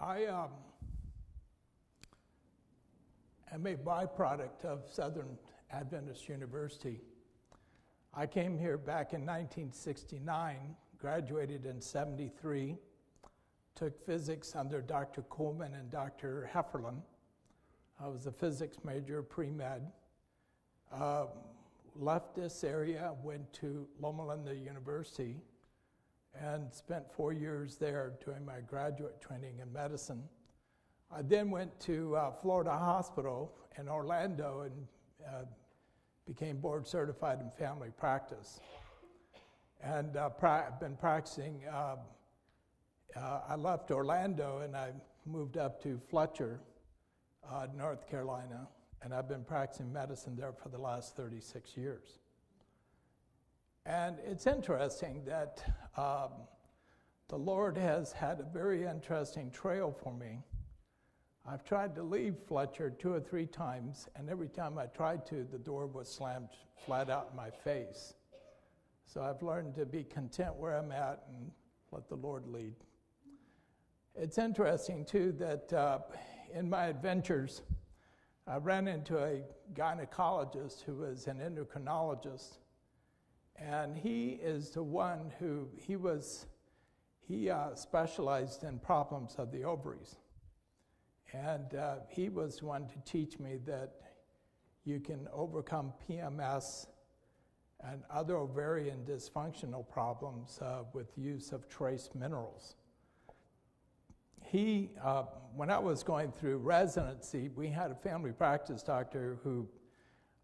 I am a byproduct of Southern Adventist University. I came here back in 1969, graduated in 73, took physics under Dr. Coleman and Dr. Hefferlin. I was a physics major, pre-med. Left this area, went to Loma Linda University, and spent 4 years there doing my graduate training in medicine. I then went to Florida Hospital in Orlando and became board certified in family practice. And I've been practicing, I left Orlando and I moved up to Flechas, North Carolina, and I've been practicing medicine there for the last 36 years. And it's interesting that the Lord has had a very interesting trail for me. I've tried to leave Flechas 2 or 3 times, and every time I tried to, the door was slammed flat out in my face. So I've learned to be content where I'm at and let the Lord lead. It's interesting, too, that in my adventures, I ran into a gynecologist who was an endocrinologist, and he is the one who, he specialized in problems of the ovaries. And he was the one to teach me that you can overcome PMS and other ovarian dysfunctional problems with use of trace minerals. He, when I was going through residency, we had a family practice doctor who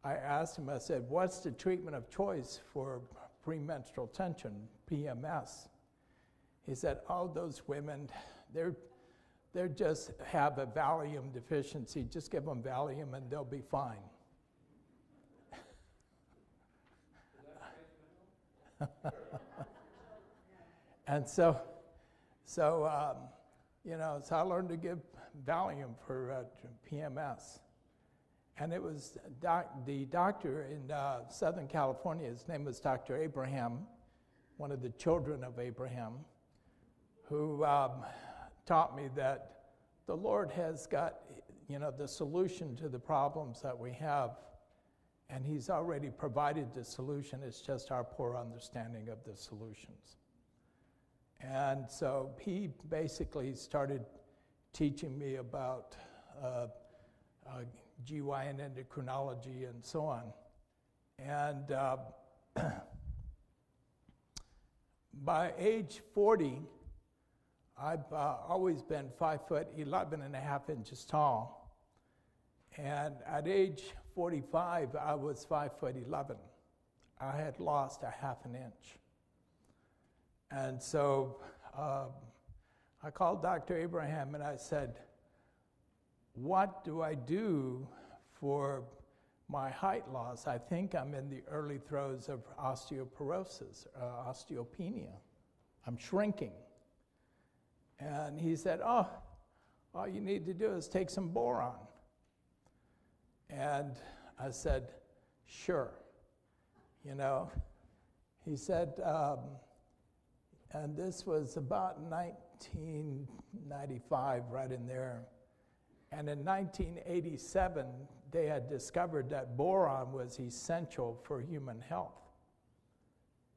I asked him, I said, what's the treatment of choice for premenstrual tension, PMS? He said, oh, those women, they just have a Valium deficiency. Just give them Valium and they'll be fine. And so I learned to give Valium for PMS. And it was the doctor in Southern California, his name was Dr. Abraham, one of the children of Abraham, who taught me that the Lord has got, the solution to the problems that we have, and He's already provided the solution. It's just our poor understanding of the solutions. And so he basically started teaching me about GYN endocrinology and so on. And by age 40, I've always been 5'11.5" tall. And at age 45, I was 5'11". I had lost a ½ inch. And so I called Dr. Abraham and I said, what do I do for my height loss? I think I'm in the early throes of osteoporosis, osteopenia. I'm shrinking. And he said, oh, all you need to do is take some boron. And I said, sure. He said, and this was about 1995, right in there. And in 1987, they had discovered that boron was essential for human health.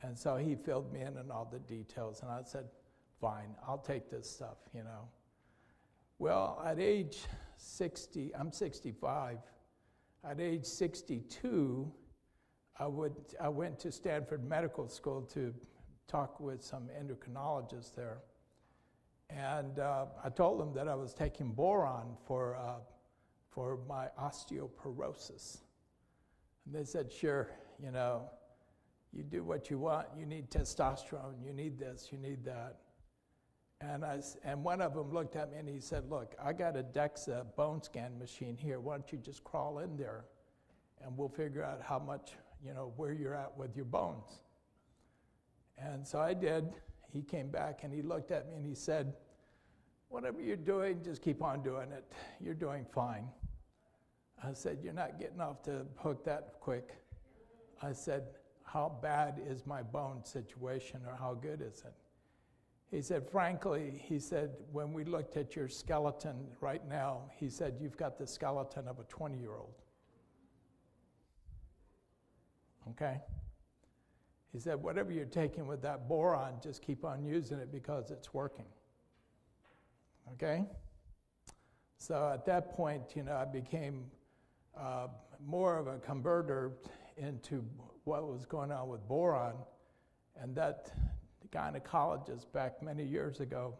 And so he filled me in on all the details, and I said, fine, I'll take this stuff, Well, at age 60, I'm 65, at age 62, I went to Stanford Medical School to talk with some endocrinologists there. And I told them that I was taking boron for my osteoporosis. And they said, sure, you do what you want. You need testosterone. You need this. You need that. And one of them looked at me and he said, look, I got a DEXA bone scan machine here. Why don't you just crawl in there and we'll figure out how much, where you're at with your bones. And so I did. He came back and he looked at me and he said, whatever you're doing, just keep on doing it. You're doing fine. I said, you're not getting off the hook that quick. I said, how bad is my bone situation or how good is it? He said, frankly, he said, when we looked at your skeleton right now, he said, you've got the skeleton of a 20-year-old. Okay? He said, whatever you're taking with that boron, just keep on using it because it's working. Okay? So at that point, I became more of a converter into what was going on with boron, and that gynecologist back many years ago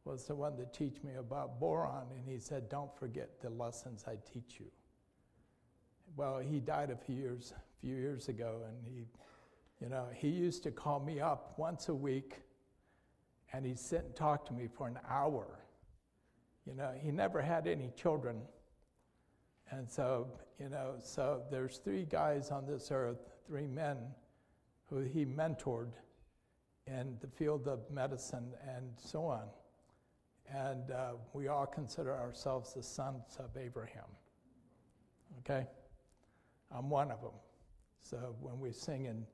was the one that teach me about boron, and he said, don't forget the lessons I teach you. Well, he died a few years ago, and he used to call me up once a week, and he'd sit and talk to me for an hour. He never had any children, and so there's 3 guys on this earth, 3 men, who he mentored in the field of medicine and so on. And we all consider ourselves the sons of Abraham. Okay? I'm one of them. So when we sing in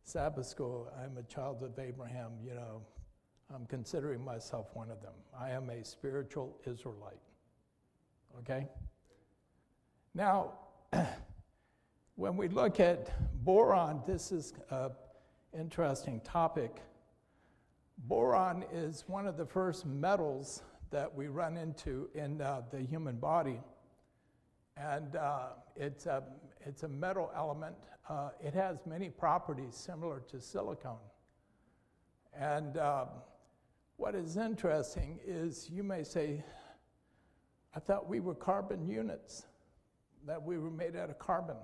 Sabbath school, I'm a child of Abraham, I'm considering myself one of them. I am a spiritual Israelite. Okay? Now, when we look at boron, this is an interesting topic. Boron is one of the first metals that we run into in the human body. And it's a metal element. It has many properties similar to silicone. And what is interesting is you may say, I thought we were carbon units, that we were made out of carbon.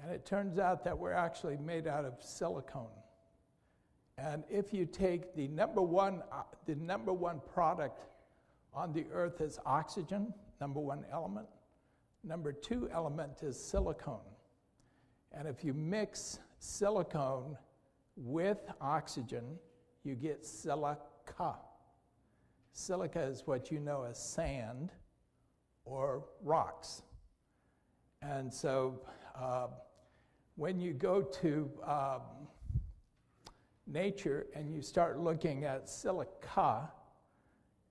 And it turns out that we're actually made out of silicone. And if you take the number one product on the earth is oxygen, number 1 element. Number 2 element is silicone. And if you mix silicone with oxygen, you get silica. Silica is what you know as sand or rocks. And so when you go to nature and you start looking at silica,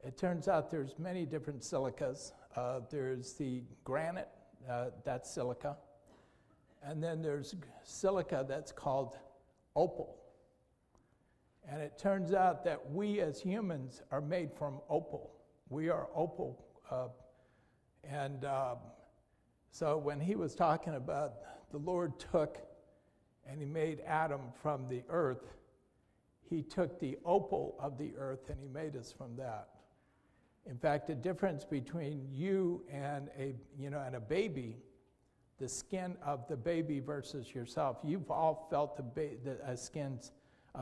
it turns out there's many different silicas. There's the granite, that's silica. And then there's silica that's called opal. And it turns out that we as humans are made from opal. We are opal. So when he was talking about the Lord took and he made Adam from the earth, he took the opal of the earth and he made us from that. In fact, the difference between you and a baby, the skin of the baby versus yourself, you've all felt a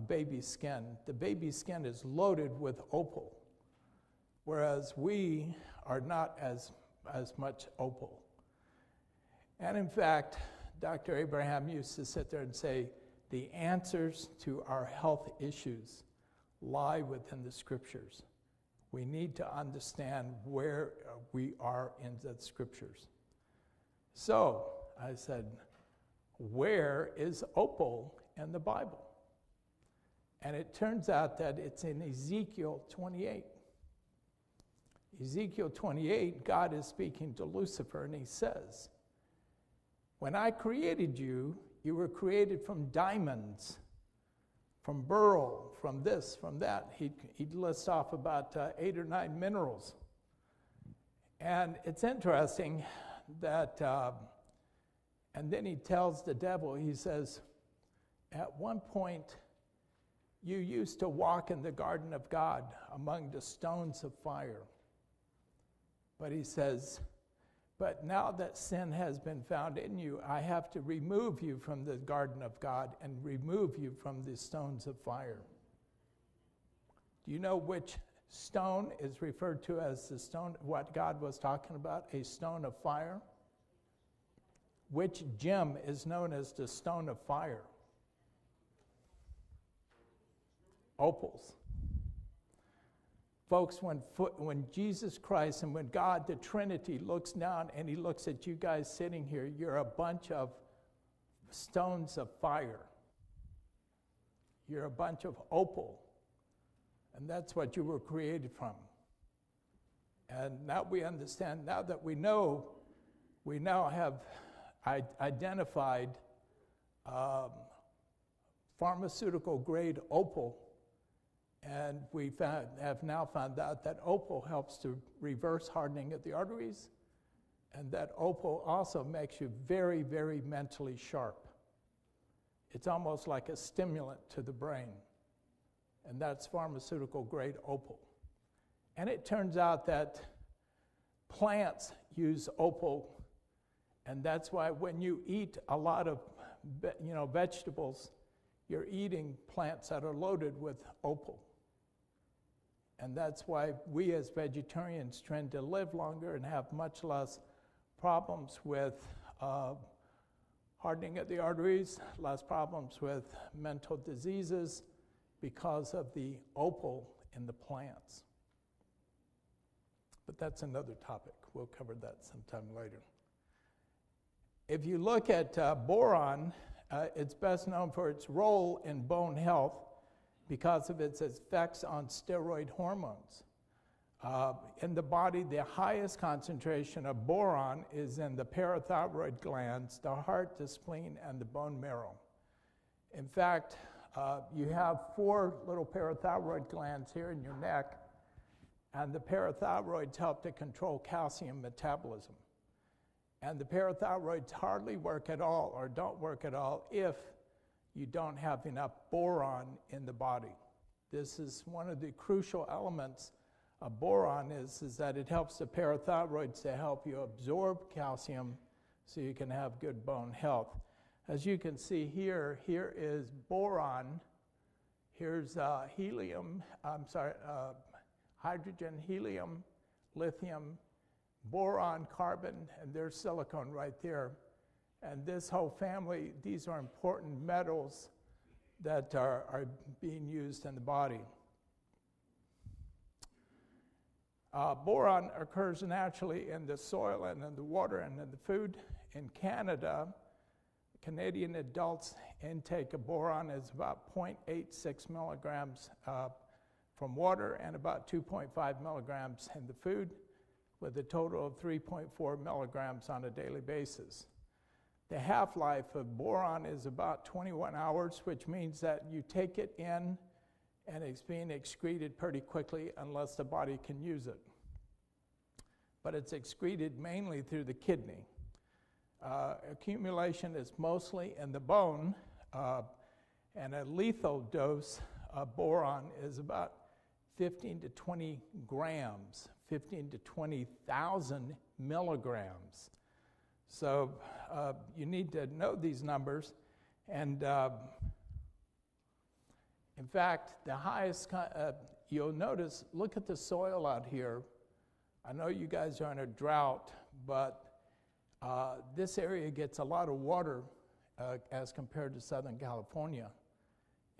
baby's skin. The baby's skin is loaded with opal, whereas we are not as much opal. And in fact, Dr. Abraham used to sit there and say, the answers to our health issues lie within the scriptures. We need to understand where we are in the scriptures. So I said, where is opal in the Bible? And it turns out that it's in Ezekiel 28. Ezekiel 28, God is speaking to Lucifer, and he says, when I created you, you were created from diamonds, from beryl, from this, from that. He'd list off about 8 or 9 minerals. And it's interesting that, and then he tells the devil, he says, at one point, you used to walk in the garden of God among the stones of fire. But he says, but now that sin has been found in you, I have to remove you from the garden of God and remove you from the stones of fire. Do you know which stone is referred to as the stone, what God was talking about, a stone of fire? Which gem is known as the stone of fire? Opals. Folks, when Jesus Christ and when God, the Trinity, looks down and he looks at you guys sitting here, you're a bunch of stones of fire. You're a bunch of opal. And that's what you were created from. And now we understand, now that we know, we now have identified pharmaceutical grade opal, and we have now found out that opal helps to reverse hardening of the arteries, and that opal also makes you very, very mentally sharp. It's almost like a stimulant to the brain, and that's pharmaceutical grade opal. And it turns out that plants use opal, and that's why when you eat a lot of vegetables, you're eating plants that are loaded with opal. And that's why we as vegetarians tend to live longer and have much less problems with hardening of the arteries, less problems with mental diseases because of the opal in the plants. But that's another topic. We'll cover that sometime later. If you look at boron, it's best known for its role in bone health because of its effects on steroid hormones. In the body, the highest concentration of boron is in the parathyroid glands, the heart, the spleen, and the bone marrow. In fact, you have 4 little parathyroid glands here in your neck, and the parathyroids help to control calcium metabolism. And the parathyroids hardly work at all or don't work at all if you don't have enough boron in the body. This is one of the crucial elements of boron is that it helps the parathyroids to help you absorb calcium so you can have good bone health. As you can see here is boron. Here's hydrogen, helium, lithium, boron, carbon, and there's silicon right there. And this whole family, these are important metals that are being used in the body. Boron occurs naturally in the soil and in the water and in the food. In Canada, Canadian adults' intake of boron is about 0.86 milligrams from water and about 2.5 milligrams in the food, with a total of 3.4 milligrams on a daily basis. The half-life of boron is about 21 hours, which means that you take it in and it's being excreted pretty quickly unless the body can use it. But it's excreted mainly through the kidney. Accumulation is mostly in the bone, and a lethal dose of boron is about 15 to 20 grams, 15 to 20,000 milligrams. So you need to know these numbers. And in fact, the highest, you'll notice, look at the soil out here. I know you guys are in a drought, but this area gets a lot of water as compared to Southern California.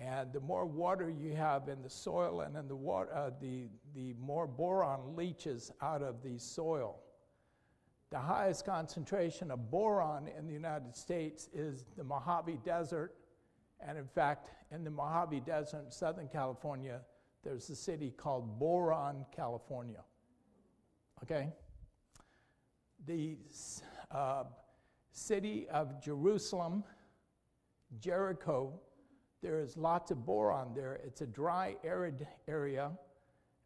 And the more water you have in the soil and in the water, the more boron leaches out of the soil. The highest concentration of boron in the United States is the Mojave Desert. And in fact, in the Mojave Desert in Southern California, there's a city called Boron, California. Okay? The city of Jerusalem, Jericho, there is lots of boron there. It's a dry, arid area,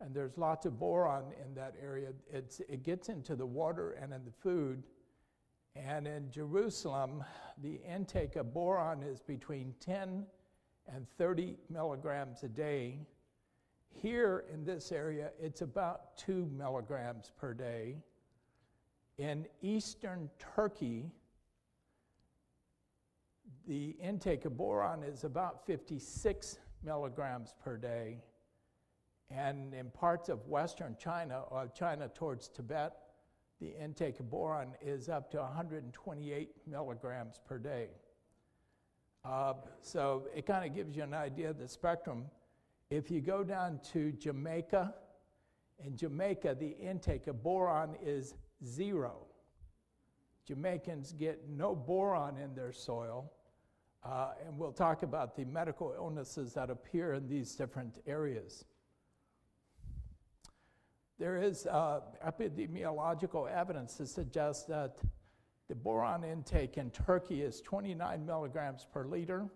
and there's lots of boron in that area. It gets into the water and in the food. And in Jerusalem, the intake of boron is between 10 and 30 milligrams a day. Here in this area, it's about 2 milligrams per day. In eastern Turkey, the intake of boron is about 56 milligrams per day. And in parts of western China, or China towards Tibet, the intake of boron is up to 128 milligrams per day. So it kind of gives you an idea of the spectrum. If you go down to Jamaica, in Jamaica, the intake of boron is 0. Jamaicans get no boron in their soil. And we'll talk about the medical illnesses that appear in these different areas. There is epidemiological evidence to suggest that the boron intake in Turkey is 29 milligrams per liter,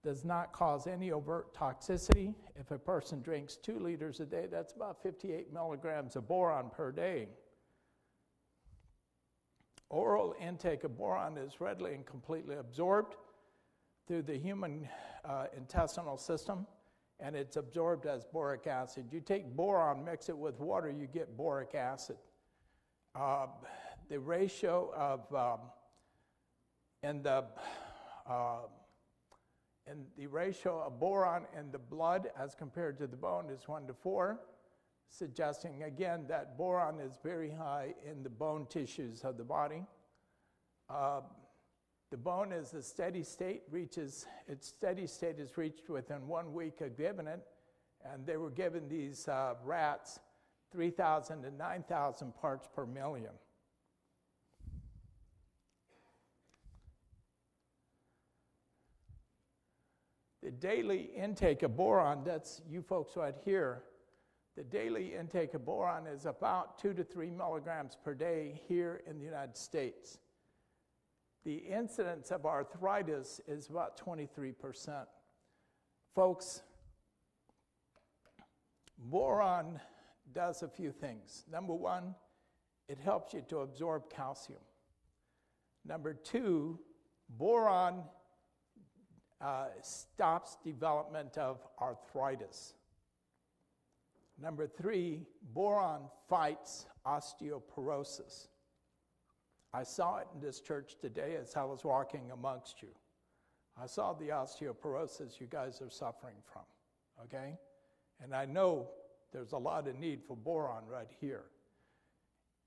does not cause any overt toxicity. If a person drinks 2 liters a day, that's about 58 milligrams of boron per day. Oral intake of boron is readily and completely absorbed through the human intestinal system, and it's absorbed as boric acid. You take boron, mix it with water, you get boric acid. The ratio of the ratio of boron in the blood as compared to the bone is 1:4, suggesting again that boron is very high in the bone tissues of the body. The bone is a steady state, its steady state is reached within 1 week of giving it, and they were given these rats 3,000 to 9,000 parts per million. The daily intake of boron, that's you folks right here, the daily intake of boron is about 2 to 3 milligrams per day here in the United States. The incidence of arthritis is about 23%. Folks, boron does a few things. Number one, it helps you to absorb calcium. Number two, boron stops development of arthritis. Number three, boron fights osteoporosis. I saw it in this church today as I was walking amongst you. I saw the osteoporosis you guys are suffering from, okay? And I know there's a lot of need for boron right here.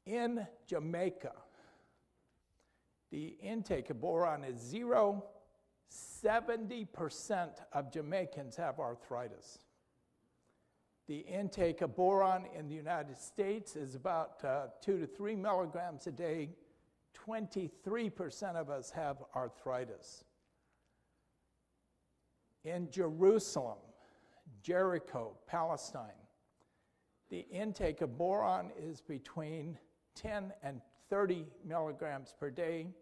In Jamaica, the intake of boron is 0. 70% of Jamaicans have arthritis. The intake of boron in the United States is about 2 to 3 milligrams a day. 23% of us have arthritis. In Jerusalem, Jericho, Palestine, the intake of boron is between 10 and 30 milligrams per day.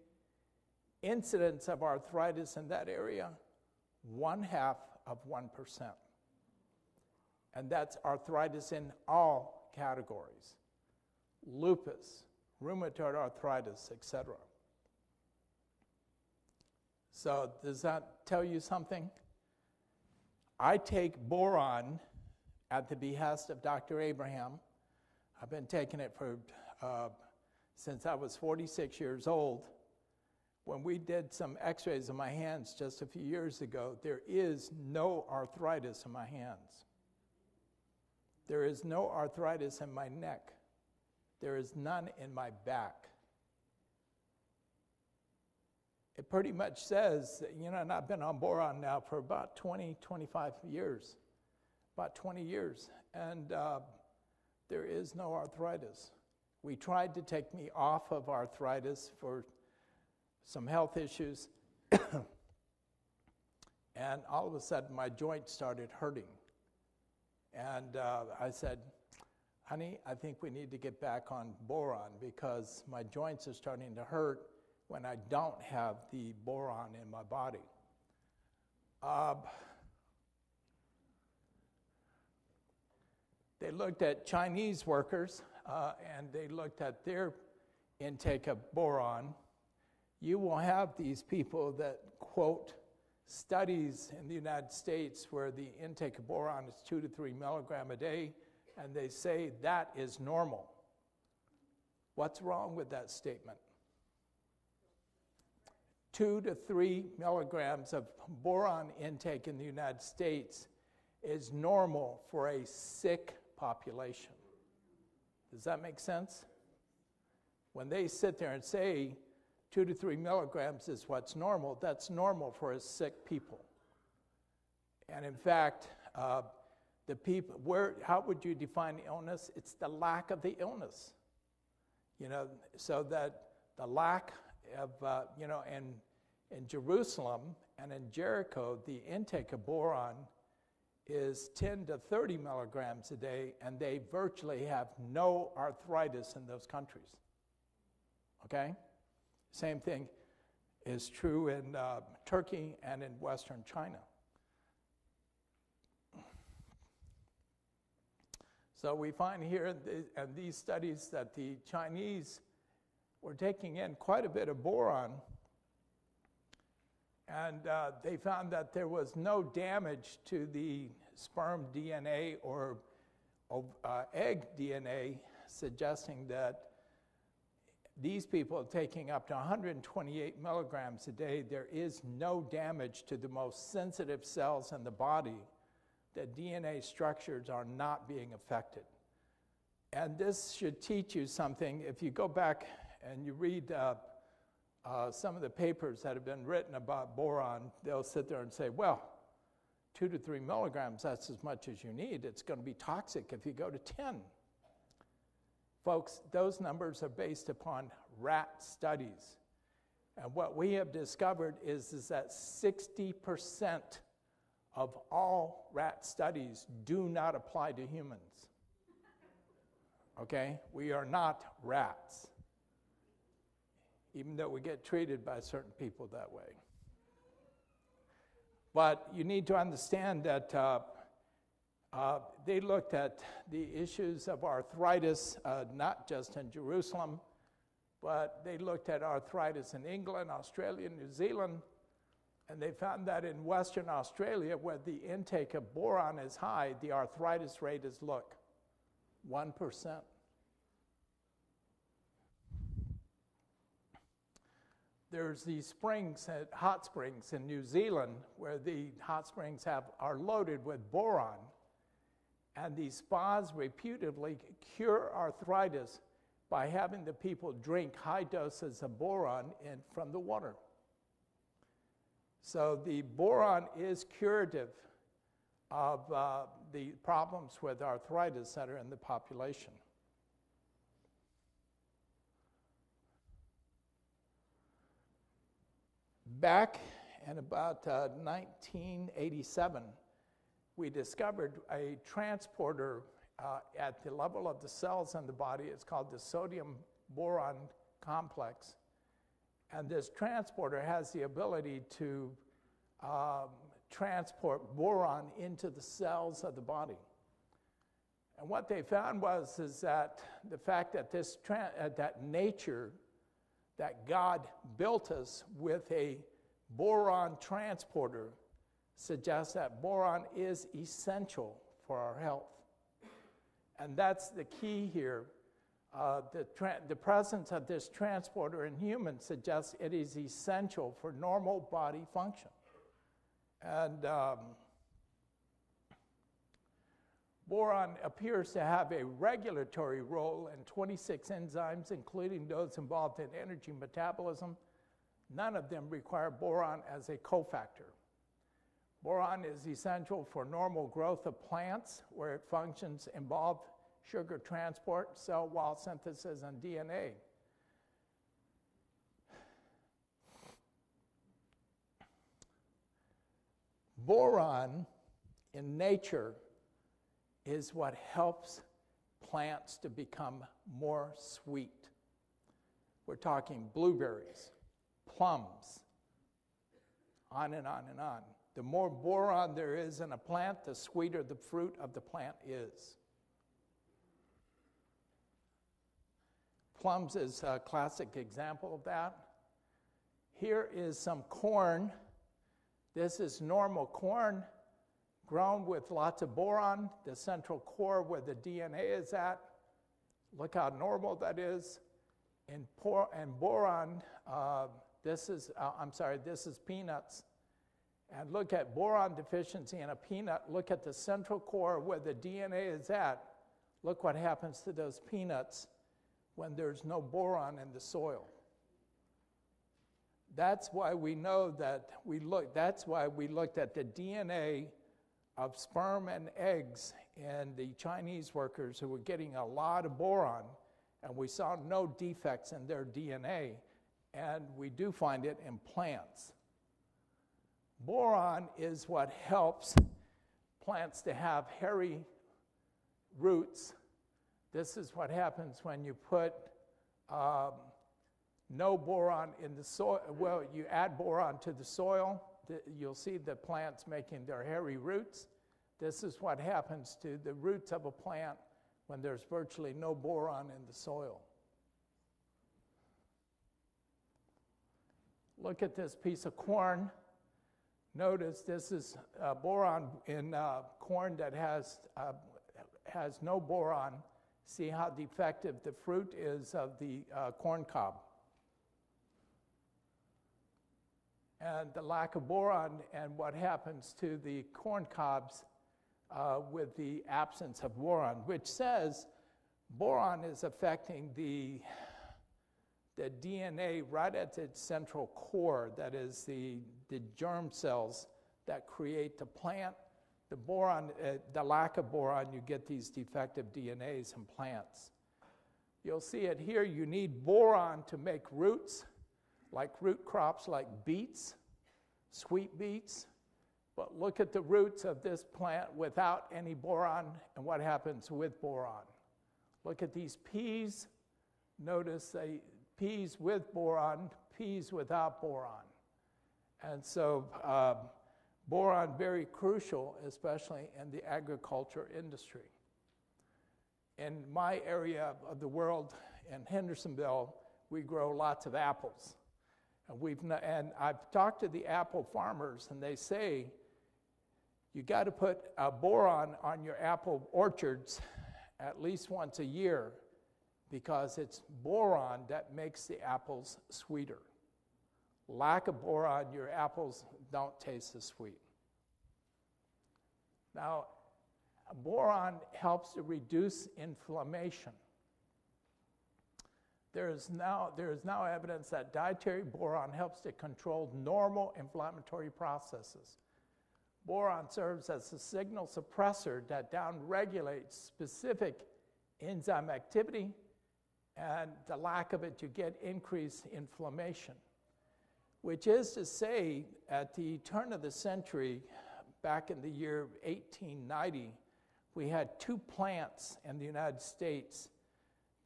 Incidence of arthritis in that area, 0.5%. And that's arthritis in all categories. Lupus, rheumatoid arthritis, etc. So does that tell you something? I take boron at the behest of Dr. Abraham. I've been taking it for since I was 46 years old. When we did some x-rays of my hands just a few years ago, there is no arthritis in my hands. There is no arthritis in my neck. There is none in my back. It pretty much says, and I've been on boron now for about 20, 25 years, about 20 years, and there is no arthritis. We tried to take me off of arthritis for some health issues, and all of a sudden my joint started hurting. And I said, honey, I think we need to get back on boron because my joints are starting to hurt when I don't have the boron in my body. They looked at Chinese workers and they looked at their intake of boron. You will have these people that quote studies in the United States where the intake of boron is 2 to 3 milligrams a day, and they say that is normal. What's wrong with that statement? 2 to 3 milligrams of boron intake in the United States is normal for a sick population. Does that make sense? When they sit there and say 2 to 3 milligrams is what's normal, that's normal for a sick people. And in fact, the people, how would you define illness? It's the lack of the illness. So that the lack of, in Jerusalem and in Jericho, the intake of boron is 10 to 30 milligrams a day, and they virtually have no arthritis in those countries. Okay? Same thing is true in Turkey and in Western China. So we find here in these studies that the Chinese were taking in quite a bit of boron, and they found that there was no damage to the sperm DNA or egg DNA, suggesting that these people taking up to 128 milligrams a day, there is no damage to the most sensitive cells in the body. The DNA structures are not being affected. And this should teach you something. If you go back and you read some of the papers that have been written about boron, they'll sit there and say, well, 2 to 3 milligrams, that's as much as you need. It's going to be toxic if you go to 10. Folks, those numbers are based upon rat studies. And what we have discovered is that 60% of all rat studies do not apply to humans. Okay? We are not rats, even though we get treated by certain people that way. But you need to understand that they looked at the issues of arthritis, not just in Jerusalem, but they looked at arthritis in England, Australia, New Zealand, and they found that in Western Australia, where the intake of boron is high, the arthritis rate is, 1%. There's these springs, hot springs in New Zealand, where the hot springs are loaded with boron, and these spas reputedly cure arthritis by having the people drink high doses of boron from the water. So the boron is curative of the problems with arthritis that are in the population. Back in about 1987, we discovered a transporter at the level of the cells in the body. It's called the sodium boron complex. And this transporter has the ability to transport boron into the cells of the body. And what they found is that the fact that that nature, that God built us with a boron transporter, suggests that boron is essential for our health. And that's the key here. The presence of this transporter in humans suggests it is essential for normal body function. And boron appears to have a regulatory role in 26 enzymes, including those involved in energy metabolism. None of them require boron as a cofactor. Boron is essential for normal growth of plants, where it functions involve sugar transport, cell wall synthesis, and DNA. Boron in nature is what helps plants to become more sweet. We're talking blueberries, plums, on and on and on. The more boron there is in a plant, the sweeter the fruit of the plant is. Plums is a classic example of that. Here is some corn. This is normal corn grown with lots of boron, the central core where the DNA is at. Look how normal that is. And boron, this is peanuts. And look at boron deficiency in a peanut. Look at the central core where the DNA is at. Look what happens to those peanuts when there's no boron in the soil. That's why we know that that's why we looked at the DNA of sperm and eggs in the Chinese workers who were getting a lot of boron, and we saw no defects in their DNA, and we do find it in plants. Boron is what helps plants to have hairy roots. This is what happens when you put no boron in the soil. Well, you add boron to the soil, you'll see the plants making their hairy roots. This is what happens to the roots of a plant when there's virtually no boron in the soil. Look at this piece of corn. Notice this is boron in corn that has no boron. See how defective the fruit is of the corn cob. And the lack of boron and what happens to the corn cobs with the absence of boron, which says boron is affecting the DNA right at its central core, that is the germ cells that create the plant. The boron, the lack of boron, you get these defective DNAs in plants. You'll see it here. You need boron to make roots, like root crops like beets, sweet beets. But look at the roots of this plant without any boron, and what happens with boron. Look at these peas. Notice peas with boron, peas without boron. And so boron very crucial, especially in the agriculture industry. In my area of the world, in Hendersonville, we grow lots of apples. And I've talked to the apple farmers, and they say, you got to put boron on your apple orchards at least once a year, because it's boron that makes the apples sweeter. Lack of boron, your apples don't taste as sweet. Now, boron helps to reduce inflammation. There is now evidence that dietary boron helps to control normal inflammatory processes. Boron serves as a signal suppressor that downregulates specific enzyme activity, and the lack of it, you get increased inflammation. Which is to say, at the turn of the century, back in the year 1890, we had two plants in the United States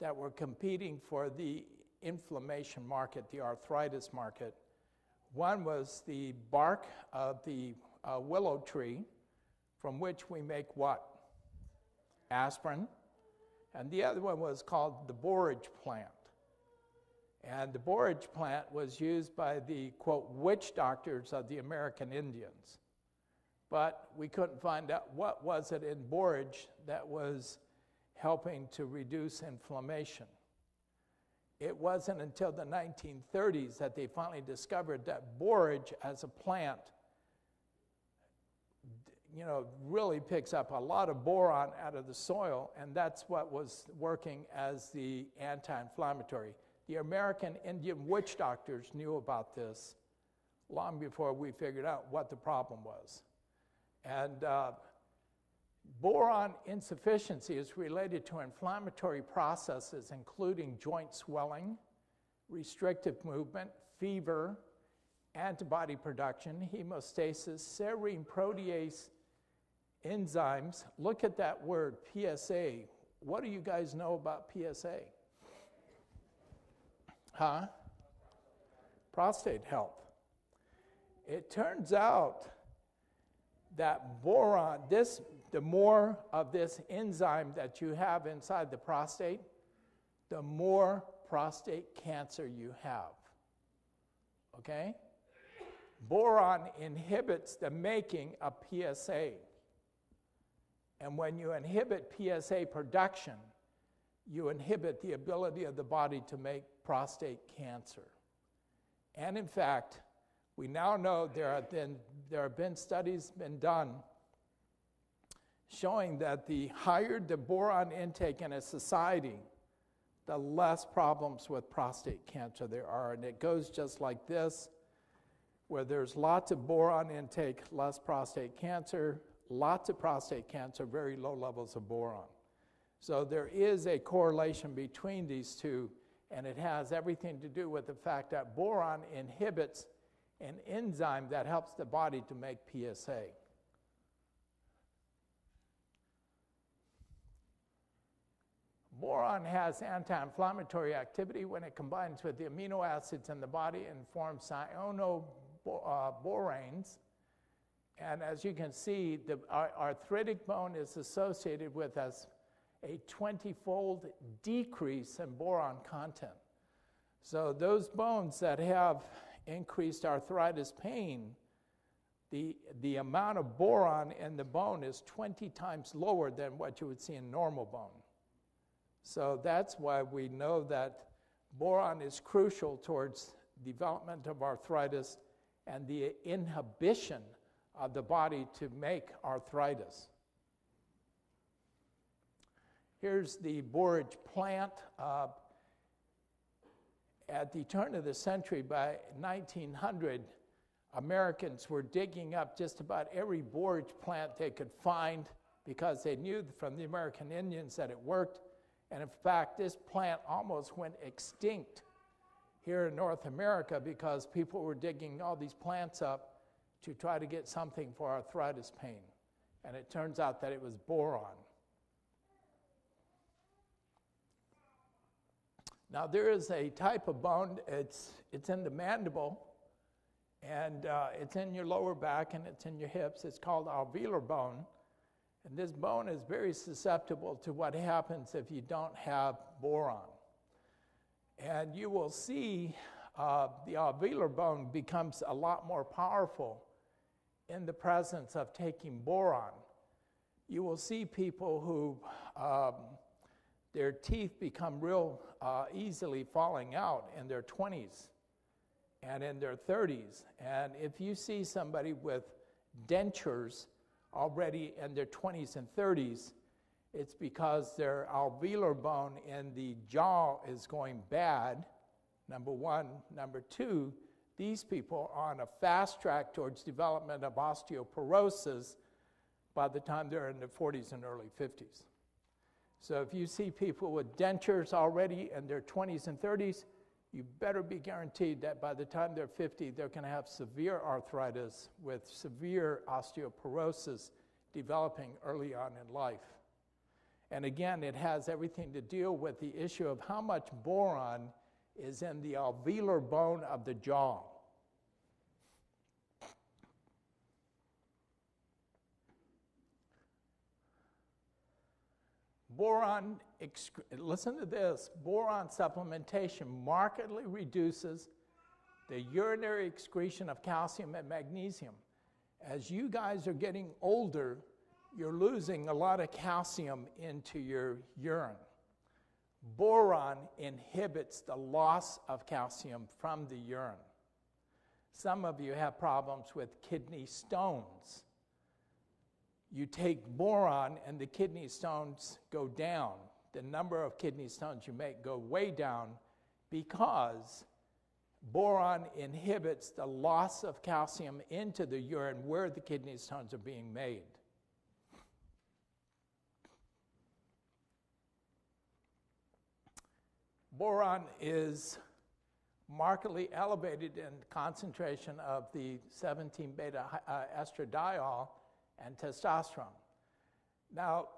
that were competing for the inflammation market, the arthritis market. One was the bark of the willow tree, from which we make what? Aspirin. And the other one was called the borage plant. And the borage plant was used by the, quote, witch doctors of the American Indians. But we couldn't find out what was it in borage that was helping to reduce inflammation. It wasn't until the 1930s that they finally discovered that borage as a plant, really picks up a lot of boron out of the soil, and that's what was working as the anti-inflammatory. The American Indian witch doctors knew about this long before we figured out what the problem was. And boron insufficiency is related to inflammatory processes, including joint swelling, restrictive movement, fever, antibody production, hemostasis, serine protease enzymes. Look at that word, PSA. What do you guys know about PSA? Huh? Prostate health. It turns out that boron, the more of this enzyme that you have inside the prostate, the more prostate cancer you have. Okay? Boron inhibits the making of PSA. And when you inhibit PSA production, you inhibit the ability of the body to make prostate cancer. And in fact, we now know there have been studies been done showing that the higher the boron intake in a society, the less problems with prostate cancer there are. And it goes just like this, where there's lots of boron intake, less prostate cancer, lots of prostate cancer, very low levels of boron. So there is a correlation between these two, and it has everything to do with the fact that boron inhibits an enzyme that helps the body to make PSA. Boron has anti-inflammatory activity when it combines with the amino acids in the body and forms cyanoboranes. And as you can see, the arthritic bone is associated with a 20-fold decrease in boron content. So those bones that have increased arthritis pain, the amount of boron in the bone is 20 times lower than what you would see in normal bone. So that's why we know that boron is crucial towards development of arthritis and the inhibition of the body to make arthritis. Here's the borage plant. At the turn of the century, by 1900, Americans were digging up just about every borage plant they could find because they knew from the American Indians that it worked. And in fact, this plant almost went extinct here in North America because people were digging all these plants up to try to get something for arthritis pain. And it turns out that it was boron. Now there is a type of bone, it's in the mandible, and it's in your lower back and it's in your hips. It's called alveolar bone. And this bone is very susceptible to what happens if you don't have boron. And you will see the alveolar bone becomes a lot more powerful in the presence of taking boron. You will see people who their teeth become real easily falling out in their 20s and in their 30s. And if you see somebody with dentures already in their 20s and 30s, it's because their alveolar bone in the jaw is going bad, number one. Number two, these people are on a fast track towards development of osteoporosis by the time they're in their 40s and early 50s. So if you see people with dentures already in their 20s and 30s, you better be guaranteed that by the time they're 50, they're going to have severe arthritis with severe osteoporosis developing early on in life. And again, it has everything to deal with the issue of how much boron is in the alveolar bone of the jaw. Boron, listen to this, boron supplementation markedly reduces the urinary excretion of calcium and magnesium. As you guys are getting older, you're losing a lot of calcium into your urine. Boron inhibits the loss of calcium from the urine. Some of you have problems with kidney stones. You take boron and the kidney stones go down. The number of kidney stones you make go way down because boron inhibits the loss of calcium into the urine where the kidney stones are being made. Boron is markedly elevated in concentration of the 17-beta estradiol and testosterone. Now,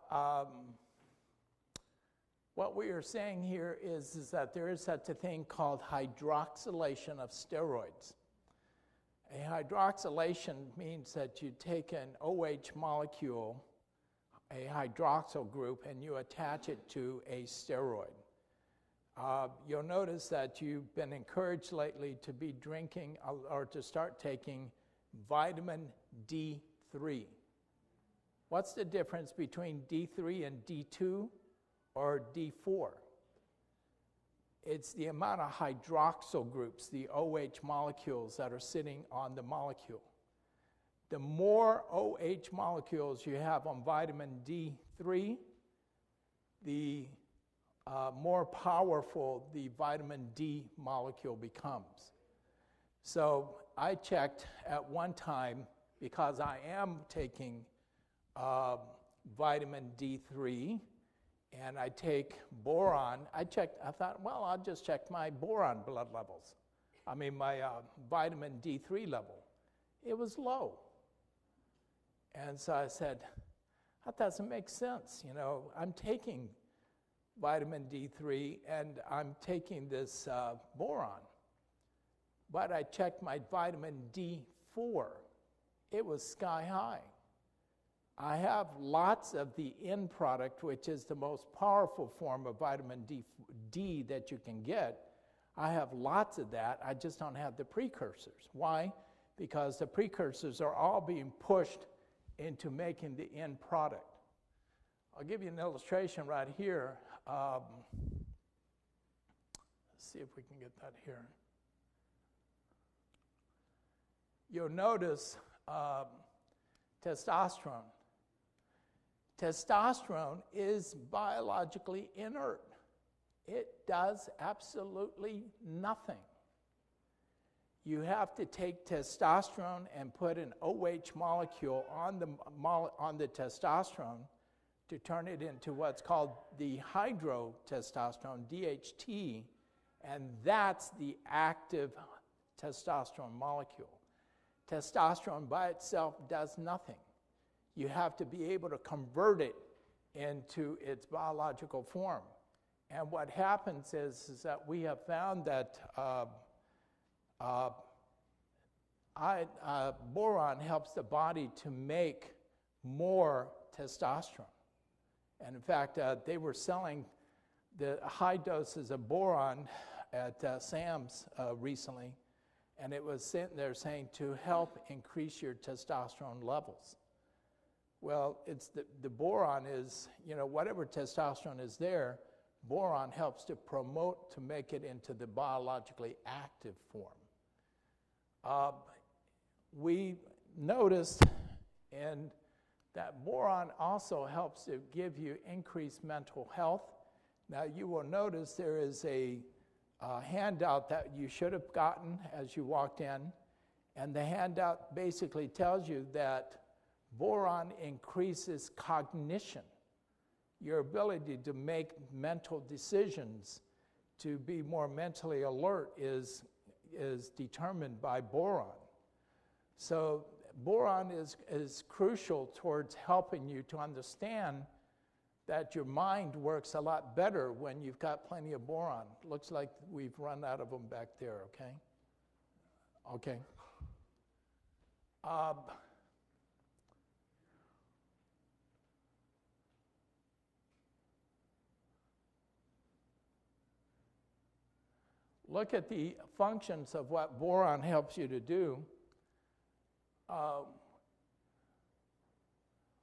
what we are saying here is that there is such a thing called hydroxylation of steroids. A hydroxylation means that you take an OH molecule, a hydroxyl group, and you attach it to a steroid. You'll notice that you've been encouraged lately to be drinking or to start taking vitamin D3. What's the difference between D3 and D2 or D4? It's the amount of hydroxyl groups, the OH molecules that are sitting on the molecule. The more OH molecules you have on vitamin D3, the more powerful the vitamin D molecule becomes. So I checked at one time, because I am taking vitamin D3 and I take boron. I thought, well, I'll just check my boron blood levels. My vitamin D3 level. It was low. And so I said, that doesn't make sense. I'm taking vitamin D3, and I'm taking this boron. But I checked my vitamin D4. It was sky high. I have lots of the end product, which is the most powerful form of vitamin D that you can get. I have lots of that. I just don't have the precursors. Why? Because the precursors are all being pushed into making the end product. I'll give you an illustration right here. Let's see if we can get that here. You'll notice testosterone. Testosterone is biologically inert. It does absolutely nothing. You have to take testosterone and put an OH molecule on the testosterone to turn it into what's called the hydrotestosterone, DHT, and that's the active testosterone molecule. Testosterone by itself does nothing. You have to be able to convert it into its biological form. And what happens is that we have found that boron helps the body to make more testosterone. And in fact, they were selling the high doses of boron at Sam's recently, and it was sitting there saying to help increase your testosterone levels. Well, it's the boron is, whatever testosterone is there, boron helps to promote to make it into the biologically active form. We noticed that boron also helps to give you increased mental health. Now you will notice there is a handout that you should have gotten as you walked in, and the handout basically tells you that boron increases cognition. Your ability to make mental decisions, to be more mentally alert is determined by boron. So boron is crucial towards helping you to understand that your mind works a lot better when you've got plenty of boron. Looks like we've run out of them back there, okay? Okay. Look at the functions of what boron helps you to do.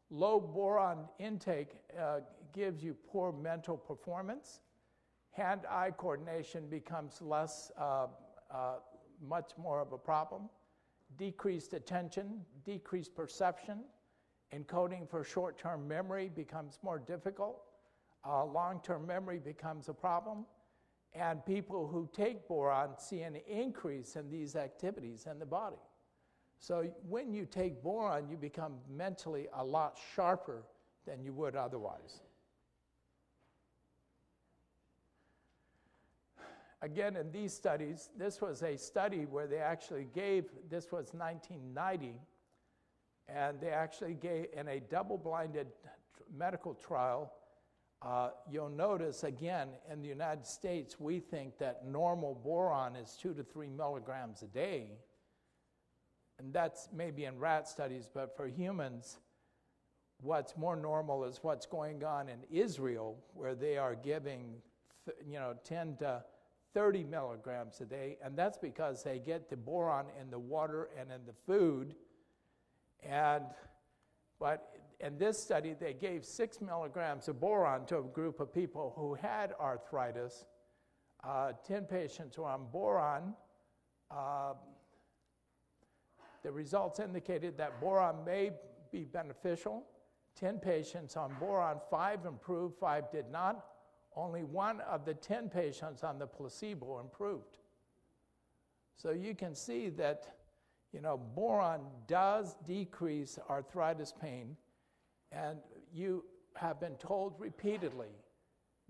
Low boron intake gives you poor mental performance. Hand-eye coordination becomes much more of a problem. Decreased attention, decreased perception. Encoding for short-term memory becomes more difficult. Long-term memory becomes a problem. And people who take boron see an increase in these activities in the body. So when you take boron, you become mentally a lot sharper than you would otherwise. Again, in these studies, this was a study where they actually this was 1990, and they actually gave, in a double-blinded medical trial, you'll notice, again, in the United States, we think that normal boron is 2 to 3 milligrams a day. And that's maybe in rat studies, but for humans, what's more normal is what's going on in Israel, where they are giving 10 to 30 milligrams a day, and that's because they get the boron in the water and in the food. But in this study, they gave 6 milligrams of boron to a group of people who had arthritis. 10 patients were on boron. The results indicated that boron may be beneficial. 10 patients on boron, 5 improved, 5 did not. Only 1 of the 10 patients on the placebo improved. So you can see that, boron does decrease arthritis pain, and you have been told repeatedly,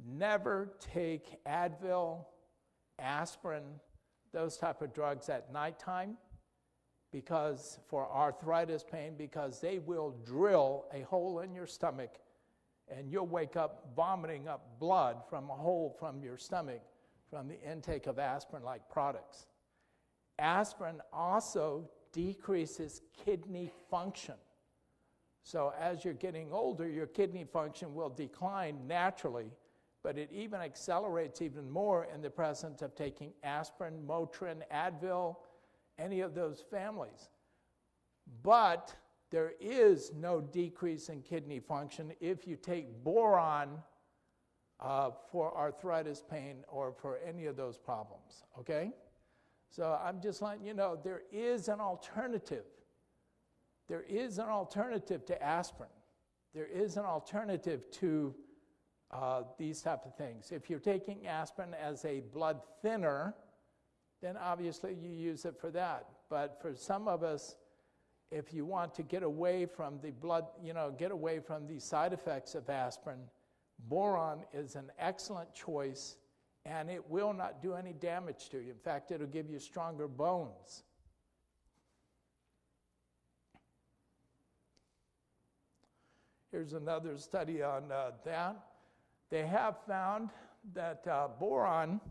never take Advil, aspirin, those type of drugs at nighttime for arthritis pain, because they will drill a hole in your stomach and you'll wake up vomiting up blood from a hole from your stomach from the intake of aspirin-like products. Aspirin also decreases kidney function. So as you're getting older, your kidney function will decline naturally, but it even accelerates even more in the presence of taking aspirin, Motrin, Advil, any of those families. But there is no decrease in kidney function if you take boron for arthritis pain or for any of those problems, okay? So I'm just letting you know there is an alternative. There is an alternative to aspirin. There is an alternative to these type of things. If you're taking aspirin as a blood thinner, then obviously you use it for that. But for some of us, if you want to get away from the blood, get away from the side effects of aspirin, boron is an excellent choice, and it will not do any damage to you. In fact, it'll give you stronger bones. Here's another study on that. They have found that boron,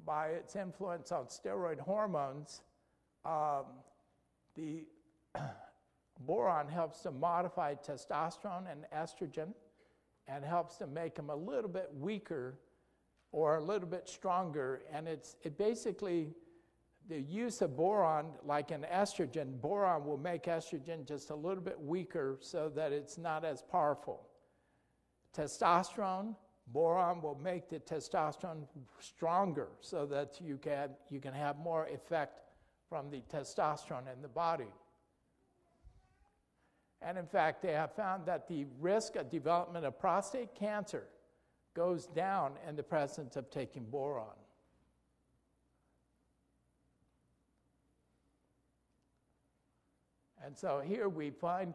by its influence on steroid hormones, the boron helps to modify testosterone and estrogen and helps to make them a little bit weaker or a little bit stronger. And it basically, the use of boron, like an estrogen, boron will make estrogen just a little bit weaker so that it's not as powerful. Testosterone, boron will make the testosterone stronger so that you can have more effect from the testosterone in the body. And in fact, they have found that the risk of development of prostate cancer goes down in the presence of taking boron. And so here we find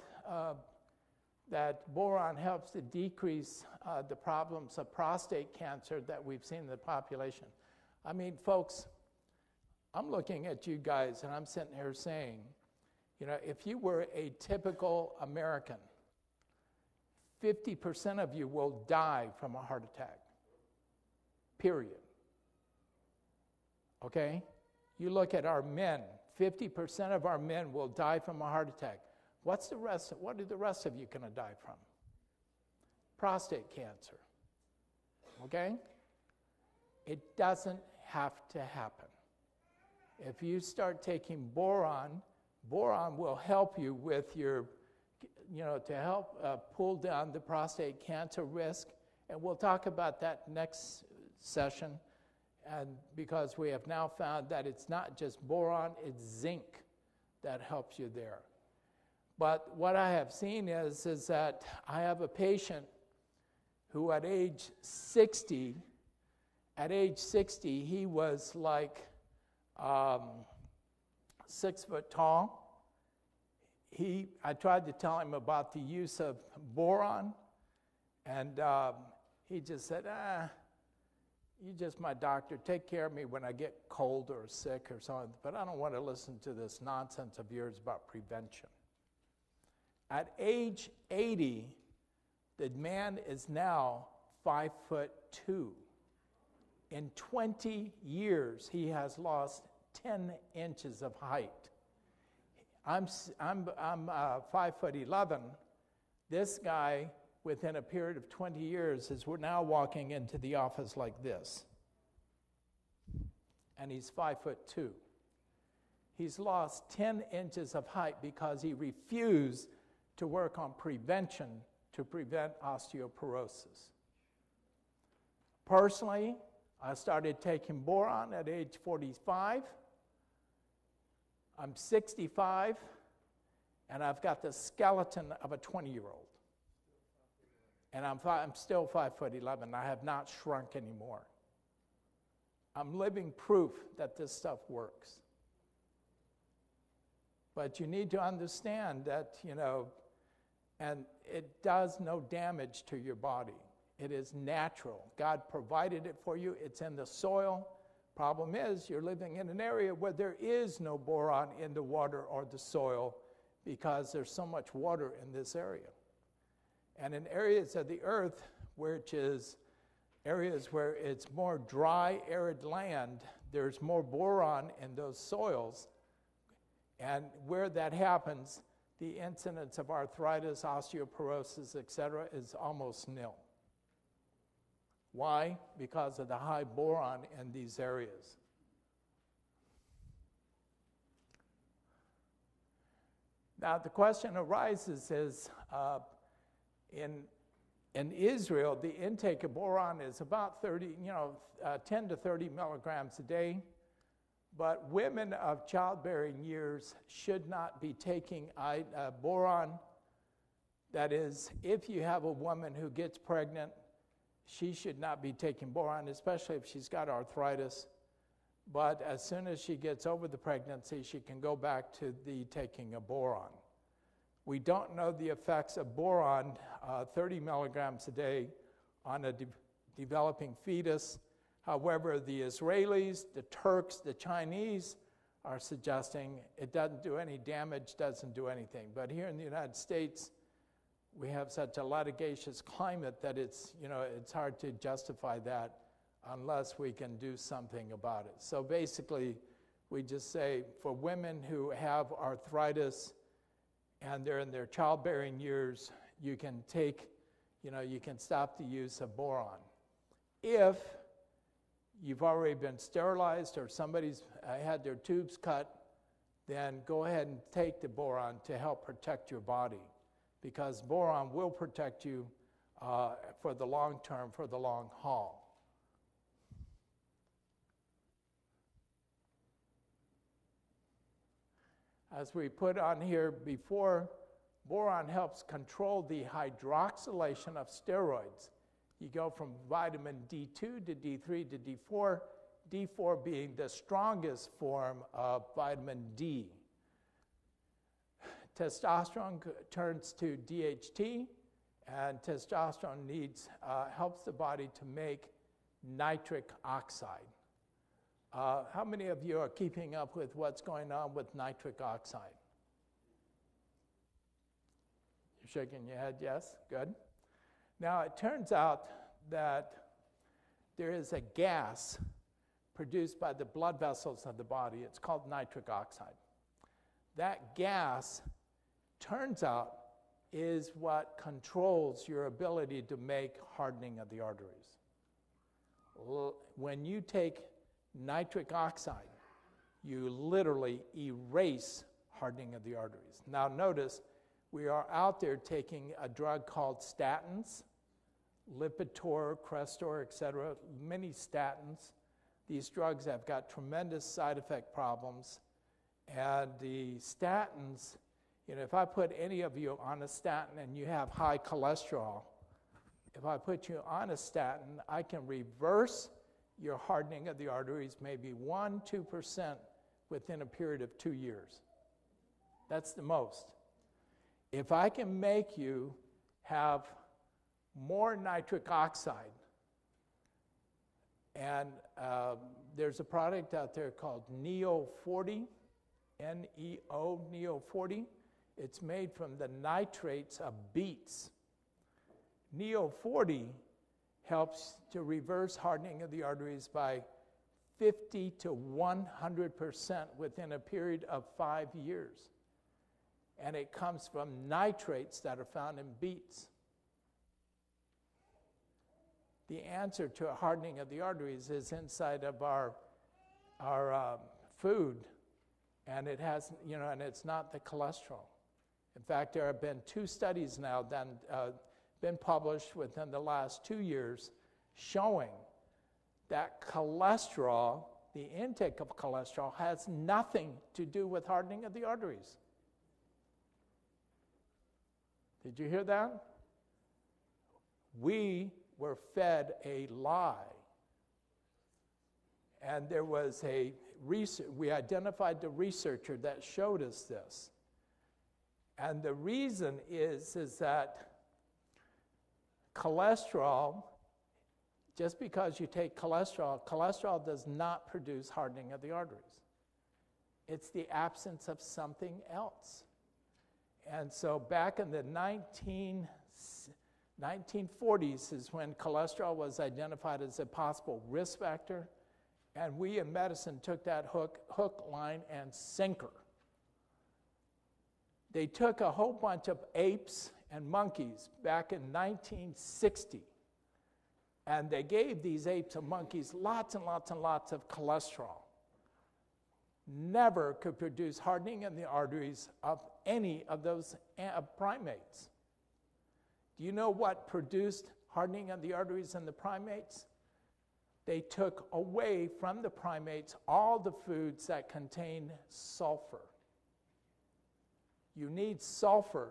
that boron helps to decrease the problems of prostate cancer that we've seen in the population. I mean, folks, I'm looking at you guys and I'm sitting here saying, if you were a typical American, 50% of you will die from a heart attack, period. Okay? You look at our men, 50% of our men will die from a heart attack. What are the rest of you going to die from? Prostate cancer. Okay? It doesn't have to happen. If you start taking boron will help you with your, to help pull down the prostate cancer risk. And we'll talk about that next session. And because we have now found that it's not just boron, it's zinc that helps you there. But what I have seen is that I have a patient who at age 60, he was like 6 foot tall. I tried to tell him about the use of boron, and he just said, you're just my doctor. Take care of me when I get cold or sick or something, but I don't want to listen to this nonsense of yours about prevention. At age 80, the man is now 5'2". In 20 years, he has lost 10 inches of height. I'm 5'11". This guy, within a period of 20 years, we're now walking into the office like this. And he's 5'2". He's lost 10 inches of height because he refused to work on prevention to prevent osteoporosis. Personally, I started taking boron at age 45. I'm 65, and I've got the skeleton of a 20-year-old. And I'm still 5'11". I have not shrunk anymore. I'm living proof that this stuff works. But you need to understand that, and it does no damage to your body. It is natural. God provided it for you. It's in the soil. Problem is, you're living in an area where there is no boron in the water or the soil because there's so much water in this area. And in areas of the earth, which is areas where it's more dry, arid land, there's more boron in those soils. And where that happens, the incidence of arthritis, osteoporosis, etc., is almost nil. Why? Because of the high boron in these areas. Now the question arises is, in Israel, the intake of boron is about 10 to 30 milligrams a day. But women of childbearing years should not be taking boron. That is, if you have a woman who gets pregnant, she should not be taking boron, especially if she's got arthritis. But as soon as she gets over the pregnancy, she can go back to the taking of boron. We don't know the effects of boron, 30 milligrams a day, on a developing fetus. However, the Israelis, the Turks, the Chinese are suggesting it doesn't do any damage, doesn't do anything. But here in the United States, we have such a litigious climate that it's hard to justify that unless we can do something about it. So basically, we just say for women who have arthritis and they're in their childbearing years, you can stop the use of boron. If you've already been sterilized or somebody's had their tubes cut, then go ahead and take the boron to help protect your body, because boron will protect you for the long term, for the long haul. As we put on here before, boron helps control the hydroxylation of steroids. You go from vitamin D2 to D3 to D4, D4 being the strongest form of vitamin D. Testosterone turns to DHT, and testosterone helps the body to make nitric oxide. How many of you are keeping up with what's going on with nitric oxide? You're shaking your head, yes? Good. Now, it turns out that there is a gas produced by the blood vessels of the body. It's called nitric oxide. That gas, turns out, is what controls your ability to make hardening of the arteries. When you take nitric oxide, you literally erase hardening of the arteries. Now notice, we are out there taking a drug called statins, Lipitor, Crestor, etc., many statins. These drugs have got tremendous side effect problems. And the statins, if I put any of you on a statin and you have high cholesterol, if I put you on a statin, I can reverse your hardening of the arteries maybe 1-2% within a period of 2 years. That's the most. If I can make you have more nitric oxide, and there's a product out there called Neo 40, N-E-O, Neo 40. It's made from the nitrates of beets. Neo 40 helps to reverse hardening of the arteries by 50 to 100% within a period of 5 years. And it comes from nitrates that are found in beets. The answer to a hardening of the arteries is inside of our food, and it has, and it's not the cholesterol. In fact, there have been 2 studies now that been published within the last 2 years showing that cholesterol, the intake of cholesterol, has nothing to do with hardening of the arteries. Did you hear that? We were fed a lie. And there was we identified the researcher that showed us this. And the reason is that cholesterol, just because you take cholesterol does not produce hardening of the arteries. It's the absence of something else. And so back in the 1940s is when cholesterol was identified as a possible risk factor, and we in medicine took that hook, line, and sinker. They took a whole bunch of apes and monkeys back in 1960, and they gave these apes and monkeys lots and lots and lots of cholesterol. Never could produce hardening in the arteries of any of those primates. Do you know what produced hardening of the arteries in the primates? They took away from the primates all the foods that contain sulfur. You need sulfur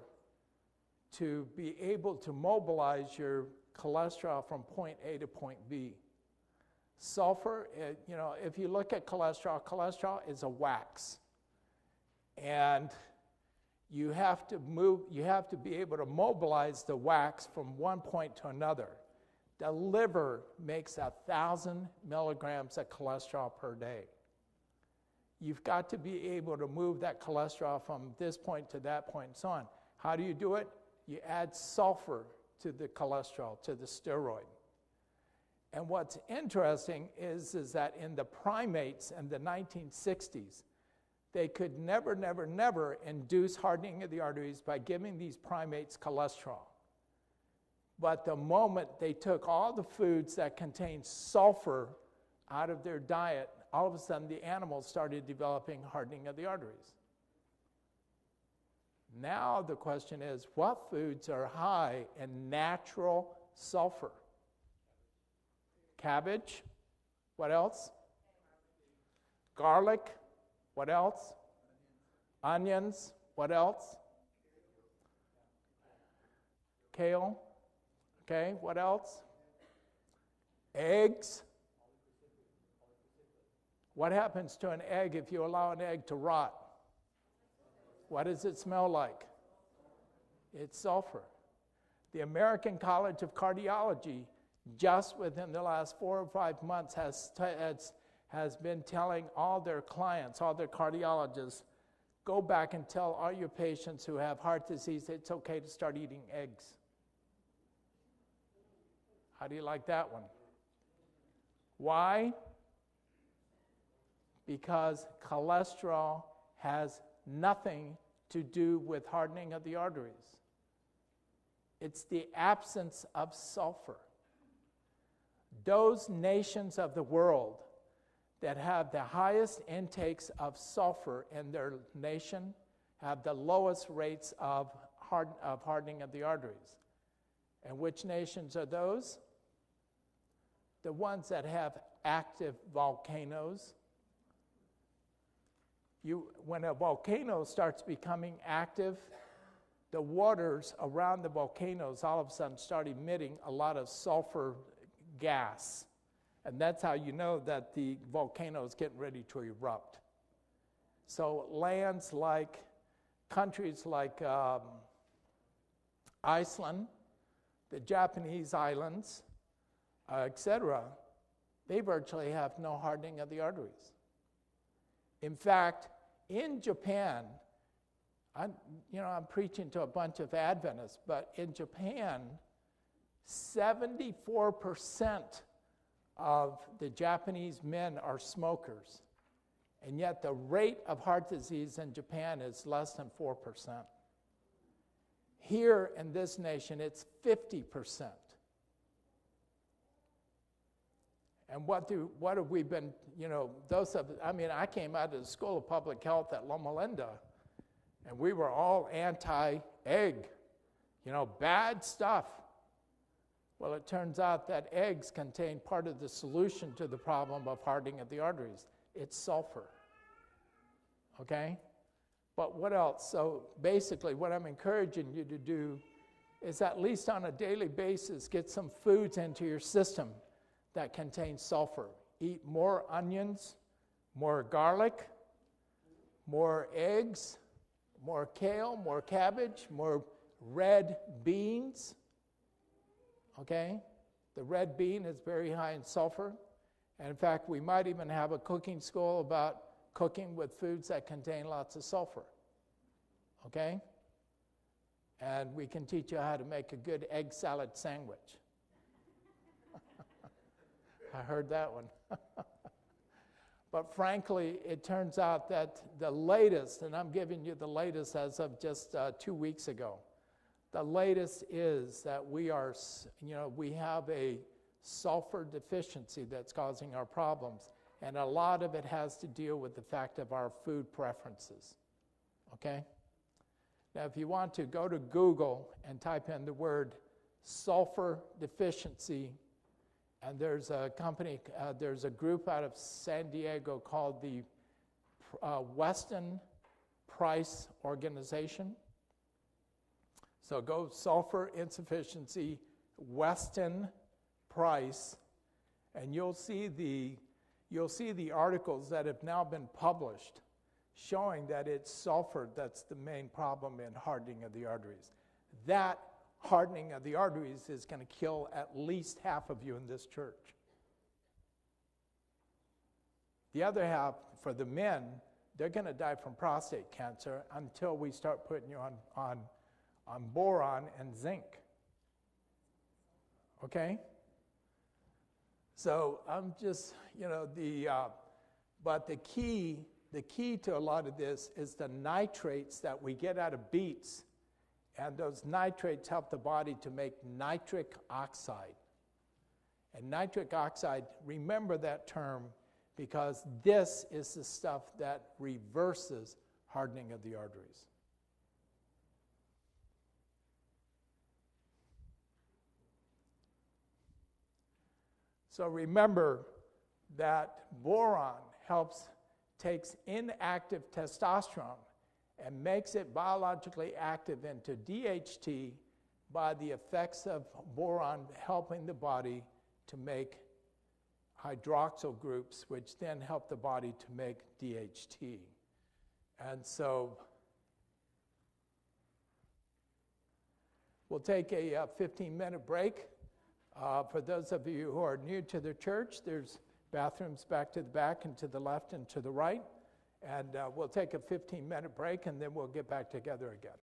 to be able to mobilize your cholesterol from point A to point B. Sulfur, if you look at cholesterol, cholesterol is a wax. And you have to be able to mobilize the wax from one point to another. The liver makes 1,000 milligrams of cholesterol per day. You've got to be able to move that cholesterol from this point to that point and so on. How do you do it? You add sulfur to the cholesterol, to the steroid. And what's interesting is that in the primates in the 1960s, they could never induce hardening of the arteries by giving these primates cholesterol. But the moment they took all the foods that contained sulfur out of their diet, all of a sudden the animals started developing hardening of the arteries. Now the question is, what foods are high in natural sulfur? Cabbage. What else? Garlic. What else? Onions. What else? Kale. Okay, what else? Eggs. What happens to an egg if you allow an egg to rot? What does it smell like? It's sulfur. The American College of Cardiology, just within the last 4 or 5 months, has been telling all their clients, all their cardiologists, go back and tell all your patients who have heart disease it's okay to start eating eggs. How do you like that one? Why? Because cholesterol has nothing to do with hardening of the arteries. It's the absence of sulfur. Those nations of the world that have the highest intakes of sulfur in their nation have the lowest rates of hardening of the arteries. And which nations are those? The ones that have active volcanoes. When a volcano starts becoming active, the waters around the volcanoes all of a sudden start emitting a lot of sulfur gas. And that's how you know that the volcano is getting ready to erupt. So countries like Iceland, the Japanese islands, etc., they virtually have no hardening of the arteries. In fact, in Japan, I'm preaching to a bunch of Adventists, but in Japan, 74% of the Japanese men are smokers, and yet the rate of heart disease in Japan is less than 4%. Here in this nation, it's 50%. And what have we been, I came out of the School of Public Health at Loma Linda, and we were all anti-egg, bad stuff. Well, it turns out that eggs contain part of the solution to the problem of hardening of the arteries. It's sulfur, okay? But what else? So basically what I'm encouraging you to do is at least on a daily basis get some foods into your system that contain sulfur. Eat more onions, more garlic, more eggs, more kale, more cabbage, more red beans. Okay? The red bean is very high in sulfur. And in fact, we might even have a cooking school about cooking with foods that contain lots of sulfur. Okay? and we can teach you how to make a good egg salad sandwich. I heard that one. But frankly, it turns out that the latest, and I'm giving you the latest as of just 2 weeks ago, the latest is that we have a sulfur deficiency that's causing our problems, and a lot of it has to deal with the fact of our food preferences, okay? Now, if you want to go to Google and type in the word sulfur deficiency, and there's a company, there's a group out of San Diego called the Weston Price Organization. So go sulfur insufficiency, Weston Price, and you'll see the articles that have now been published showing that it's sulfur that's the main problem in hardening of the arteries. That hardening of the arteries is going to kill at least half of you in this church. The other half, for the men, they're going to die from prostate cancer until we start putting you on boron and zinc. Okay? So I'm just, but the key to a lot of this is the nitrates that we get out of beets. And those nitrates help the body to make nitric oxide. And nitric oxide, remember that term, because this is the stuff that reverses hardening of the arteries. So remember that boron takes inactive testosterone and makes it biologically active into DHT by the effects of boron helping the body to make hydroxyl groups, which then help the body to make DHT. And so we'll take a 15-minute break. For those of you who are new to the church, there's bathrooms back to the back and to the left and to the right. And we'll take a 15-minute break, and then we'll get back together again.